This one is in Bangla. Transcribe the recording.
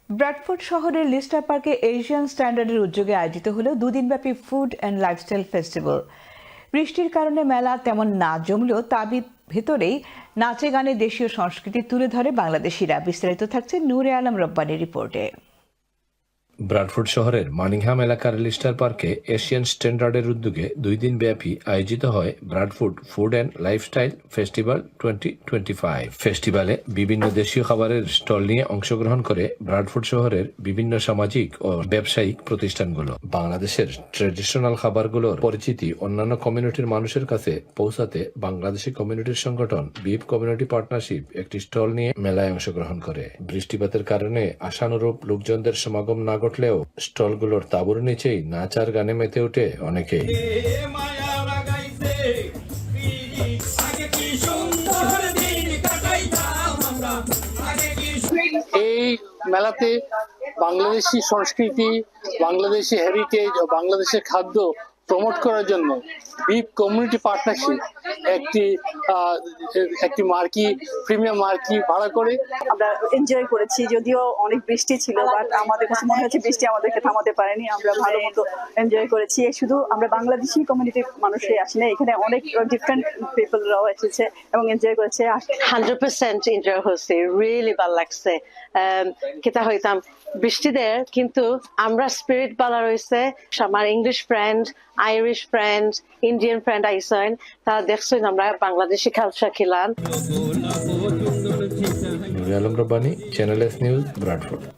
ব্র্যাডফোর্ড শহরের লিস্টার পার্কে এশিয়ান স্ট্যান্ডার্ডের উদ্যোগে আয়োজিত হলো দুদিনব্যাপী ফুড অ্যান্ড লাইফস্টাইল ফেস্টিভ্যাল। বৃষ্টির কারণে মেলা তেমন না জমলেও তার ভেতরেই নাচে গানে দেশীয় সংস্কৃতি তুলে ধরে বাংলাদেশিরা। বিস্তারিত থাকছে নূরে আলম রব্বানির রিপোর্টে। ব্র্যাডফোর্ড শহরের মানিংহাম এলাকার লিস্টার পার্কে এশিয়ান স্ট্যান্ডার্ডের উদ্যোগে 2 দিন ব্যাপী আয়োজিত হয় Bradford food and lifestyle festival 2025। ফেস্টিভ্যালে বিভিন্ন দেশীয় খাবারের স্টল নিয়ে অংশগ্রহণ করে ব্র্যাডফোর্ড শহরের বিভিন্ন সামাজিক ও ব্যবসায়িক প্রতিষ্ঠানগুলো। বাংলাদেশের ট্রেডিশনাল খাবারগুলোর পরিচিতি অন্যান্য কমিউনিটির মানুষের কাছে পৌঁছাতে বাংলাদেশি কমিউনিটির সংগঠন বিপ কমিউনিটি পার্টনারশিপ একটি স্টল নিয়ে মেলায় অংশগ্রহণ করে। বৃষ্টিপাতের কারণে আশানুরূপ লোকজনদের সমাগম না ঘটলেও স্টলগুলোর তাঁবুর নিচেই নাচ আর গানে মেতে ওঠে অনেকেই। এই মেলাতে বাংলাদেশি সংস্কৃতি, বাংলাদেশি হেরিটেজ ও বাংলাদেশের খাদ্য প্রমোট করার জন্য বিপ কমিউনিটি পার্টনারশিপ একটি মার্কি প্রিমিয়াম মার্কি ভাড়া করে আমরা এনজয় করেছি। যদিও অনেক বৃষ্টি ছিল, বাট আমাদের কাছে মনে হচ্ছে বৃষ্টি আমাদেরকে থামাতে পারেনি। আমরা ভালো মতো এনজয় করেছি। শুধু আমরা বাংলাদেশি কমিউনিটির মানুষই আসি না, এখানে অনেক ডিফারেন্ট পিপলরাও এসেছে এবং এনজয় করেছে। 100% এনজয় হয়েছে, রিয়েলি ভালো লাগছে। কেতা হইতাম বৃষ্টিদের, কিন্তু আমরা স্পিরিট ভালো রয়েছে। আমার English friend, Irish friend, Indian friend আইসেন, তারা দেখছেন আমরা বাংলাদেশি খালসা খিলান। Nure Alam Rabbani, channel S news, Bradford.